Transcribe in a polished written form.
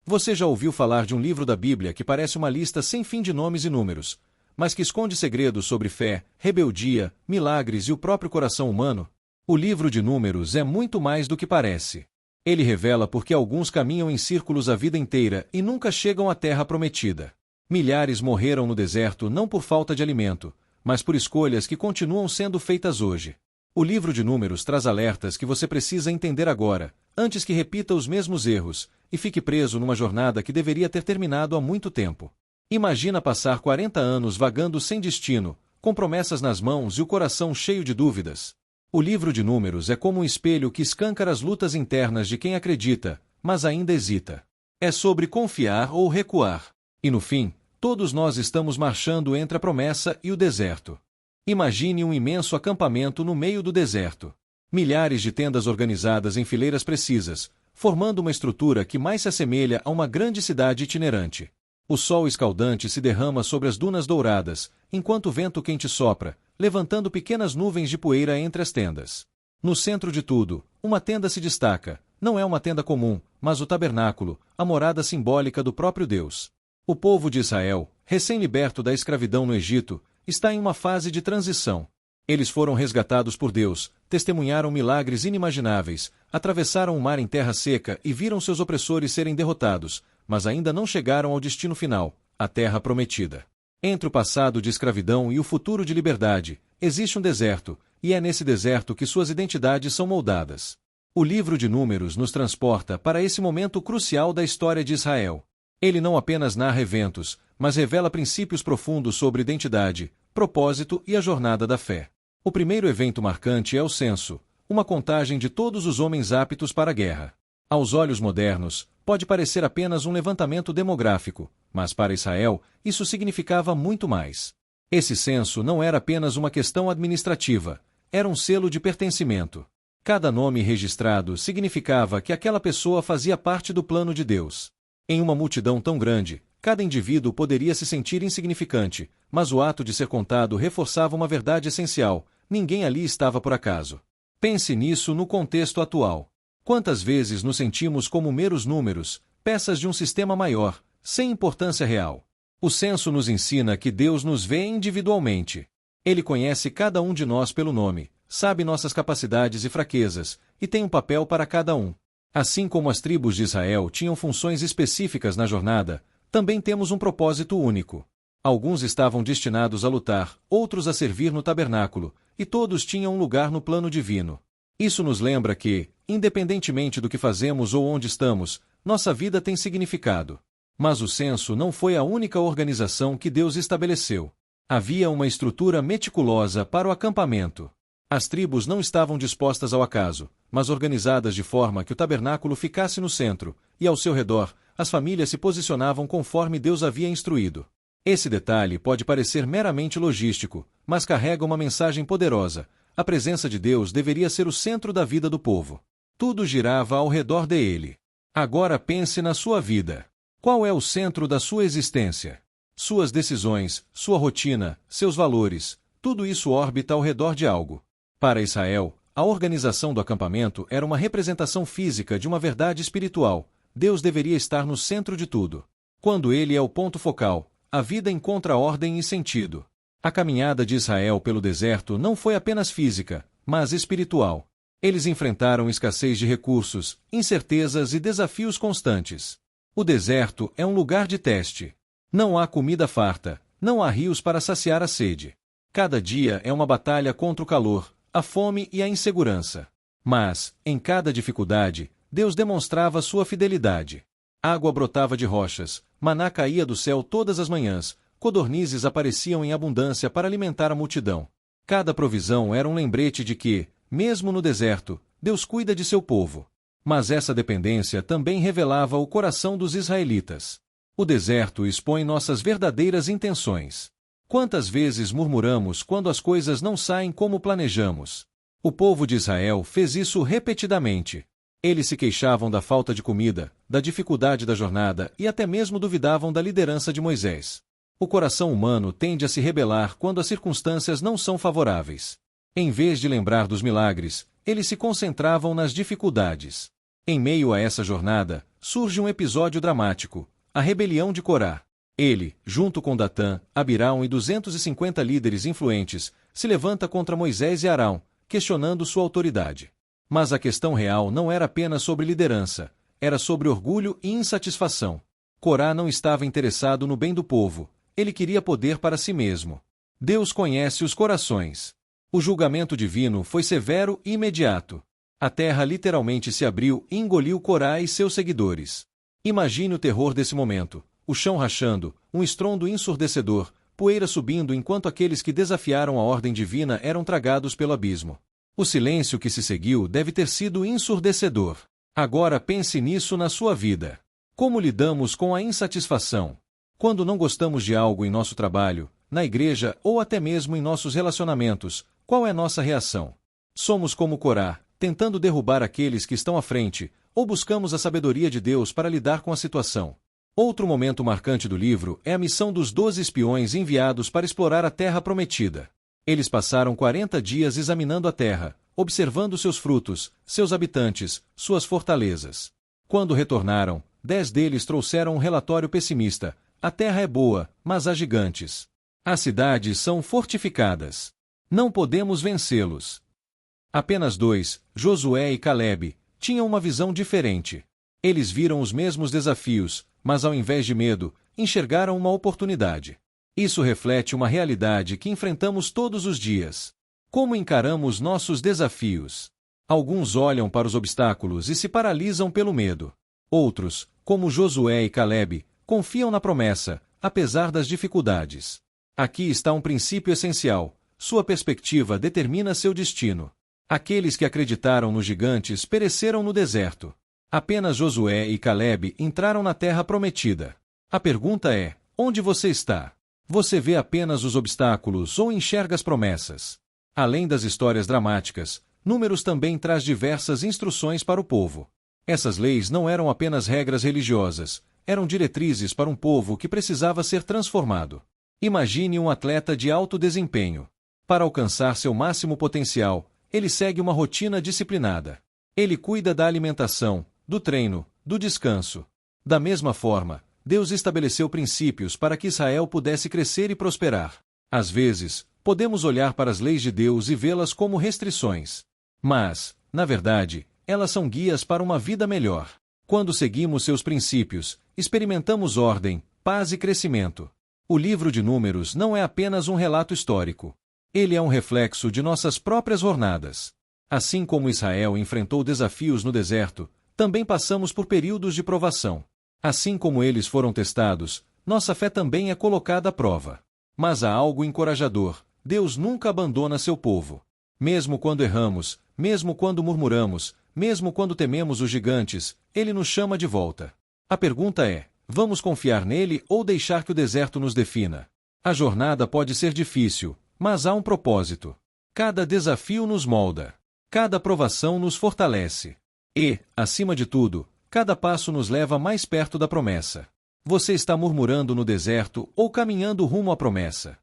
Você já ouviu falar de um livro da Bíblia que parece uma lista sem fim de nomes e números, mas que esconde segredos sobre fé, rebeldia, milagres e o próprio coração humano? O livro de Números é muito mais do que parece. Ele revela por que alguns caminham em círculos a vida inteira e nunca chegam à terra prometida. Milhares morreram no deserto não por falta de alimento, mas por escolhas que continuam sendo feitas hoje. O livro de Números traz alertas que você precisa entender agora, antes que repita os mesmos erros, e fique preso numa jornada que deveria ter terminado há muito tempo. Imagina passar 40 anos vagando sem destino, com promessas nas mãos e o coração cheio de dúvidas. O livro de Números é como um espelho que escancara as lutas internas de quem acredita, mas ainda hesita. É sobre confiar ou recuar. E no fim, todos nós estamos marchando entre a promessa e o deserto. Imagine um imenso acampamento no meio do deserto. Milhares de tendas organizadas em fileiras precisas, formando uma estrutura que mais se assemelha a uma grande cidade itinerante. O sol escaldante se derrama sobre as dunas douradas, enquanto o vento quente sopra, levantando pequenas nuvens de poeira entre as tendas. No centro de tudo, uma tenda se destaca. Não é uma tenda comum, mas o tabernáculo, a morada simbólica do próprio Deus. O povo de Israel, recém-liberto da escravidão no Egito, está em uma fase de transição. Eles foram resgatados por Deus, testemunharam milagres inimagináveis, atravessaram o mar em terra seca e viram seus opressores serem derrotados, mas ainda não chegaram ao destino final, a terra prometida. Entre o passado de escravidão e o futuro de liberdade, existe um deserto, e é nesse deserto que suas identidades são moldadas. O livro de Números nos transporta para esse momento crucial da história de Israel. Ele não apenas narra eventos, mas revela princípios profundos sobre identidade, propósito e a jornada da fé. O primeiro evento marcante é o censo, uma contagem de todos os homens aptos para a guerra. Aos olhos modernos, pode parecer apenas um levantamento demográfico, mas para Israel, isso significava muito mais. Esse censo não era apenas uma questão administrativa, era um selo de pertencimento. Cada nome registrado significava que aquela pessoa fazia parte do plano de Deus. Em uma multidão tão grande, cada indivíduo poderia se sentir insignificante, mas o ato de ser contado reforçava uma verdade essencial: ninguém ali estava por acaso. Pense nisso no contexto atual. Quantas vezes nos sentimos como meros números, peças de um sistema maior, sem importância real? O censo nos ensina que Deus nos vê individualmente. Ele conhece cada um de nós pelo nome, sabe nossas capacidades e fraquezas, e tem um papel para cada um. Assim como as tribos de Israel tinham funções específicas na jornada, também temos um propósito único. Alguns estavam destinados a lutar, outros a servir no tabernáculo, e todos tinham um lugar no plano divino. Isso nos lembra que, independentemente do que fazemos ou onde estamos, nossa vida tem significado. Mas o censo não foi a única organização que Deus estabeleceu. Havia uma estrutura meticulosa para o acampamento. As tribos não estavam dispostas ao acaso, mas organizadas de forma que o tabernáculo ficasse no centro, e ao seu redor, as famílias se posicionavam conforme Deus havia instruído. Esse detalhe pode parecer meramente logístico, mas carrega uma mensagem poderosa. A presença de Deus deveria ser o centro da vida do povo. Tudo girava ao redor dele. Agora pense na sua vida. Qual é o centro da sua existência? Suas decisões, sua rotina, seus valores, tudo isso orbita ao redor de algo. Para Israel, a organização do acampamento era uma representação física de uma verdade espiritual. Deus deveria estar no centro de tudo. Quando ele é o ponto focal, a vida encontra ordem e sentido. A caminhada de Israel pelo deserto não foi apenas física, mas espiritual. Eles enfrentaram escassez de recursos, incertezas e desafios constantes. O deserto é um lugar de teste. Não há comida farta, não há rios para saciar a sede. Cada dia é uma batalha contra o calor, a fome e a insegurança. Mas, em cada dificuldade, Deus demonstrava sua fidelidade. Água brotava de rochas, maná caía do céu todas as manhãs, codornizes apareciam em abundância para alimentar a multidão. Cada provisão era um lembrete de que, mesmo no deserto, Deus cuida de seu povo. Mas essa dependência também revelava o coração dos israelitas. O deserto expõe nossas verdadeiras intenções. Quantas vezes murmuramos quando as coisas não saem como planejamos? O povo de Israel fez isso repetidamente. Eles se queixavam da falta de comida, da dificuldade da jornada e até mesmo duvidavam da liderança de Moisés. O coração humano tende a se rebelar quando as circunstâncias não são favoráveis. Em vez de lembrar dos milagres, eles se concentravam nas dificuldades. Em meio a essa jornada, surge um episódio dramático: a rebelião de Corá. Ele, junto com Datã, Abirão e 250 líderes influentes, se levanta contra Moisés e Arão, questionando sua autoridade. Mas a questão real não era apenas sobre liderança, era sobre orgulho e insatisfação. Corá não estava interessado no bem do povo, ele queria poder para si mesmo. Deus conhece os corações. O julgamento divino foi severo e imediato. A terra literalmente se abriu e engoliu Corá e seus seguidores. Imagine o terror desse momento: o chão rachando, um estrondo ensurdecedor, poeira subindo enquanto aqueles que desafiaram a ordem divina eram tragados pelo abismo. O silêncio que se seguiu deve ter sido ensurdecedor. Agora pense nisso na sua vida. Como lidamos com a insatisfação? Quando não gostamos de algo em nosso trabalho, na igreja ou até mesmo em nossos relacionamentos, qual é nossa reação? Somos como Corá, tentando derrubar aqueles que estão à frente, ou buscamos a sabedoria de Deus para lidar com a situação? Outro momento marcante do livro é a missão dos 12 espiões enviados para explorar a Terra Prometida. Eles passaram 40 dias examinando a terra, observando seus frutos, seus habitantes, suas fortalezas. Quando retornaram, 10 deles trouxeram um relatório pessimista: a terra é boa, mas há gigantes. As cidades são fortificadas. Não podemos vencê-los. Apenas 2, Josué e Calebe, tinham uma visão diferente. Eles viram os mesmos desafios, mas ao invés de medo, enxergaram uma oportunidade. Isso reflete uma realidade que enfrentamos todos os dias. Como encaramos nossos desafios? Alguns olham para os obstáculos e se paralisam pelo medo. Outros, como Josué e Calebe, confiam na promessa, apesar das dificuldades. Aqui está um princípio essencial: sua perspectiva determina seu destino. Aqueles que acreditaram nos gigantes pereceram no deserto. Apenas Josué e Calebe entraram na terra prometida. A pergunta é: onde você está? Você vê apenas os obstáculos ou enxerga as promessas? Além das histórias dramáticas, Números também traz diversas instruções para o povo. Essas leis não eram apenas regras religiosas, eram diretrizes para um povo que precisava ser transformado. Imagine um atleta de alto desempenho. Para alcançar seu máximo potencial, ele segue uma rotina disciplinada. Ele cuida da alimentação, do treino, do descanso. Da mesma forma, Deus estabeleceu princípios para que Israel pudesse crescer e prosperar. Às vezes, podemos olhar para as leis de Deus e vê-las como restrições. Mas, na verdade, elas são guias para uma vida melhor. Quando seguimos seus princípios, experimentamos ordem, paz e crescimento. O livro de Números não é apenas um relato histórico. Ele é um reflexo de nossas próprias jornadas. Assim como Israel enfrentou desafios no deserto, também passamos por períodos de provação. Assim como eles foram testados, nossa fé também é colocada à prova. Mas há algo encorajador: Deus nunca abandona seu povo. Mesmo quando erramos, mesmo quando murmuramos, mesmo quando tememos os gigantes, Ele nos chama de volta. A pergunta é: vamos confiar nele ou deixar que o deserto nos defina? A jornada pode ser difícil, mas há um propósito. Cada desafio nos molda. Cada provação nos fortalece. E, acima de tudo, cada passo nos leva mais perto da promessa. Você está murmurando no deserto ou caminhando rumo à promessa?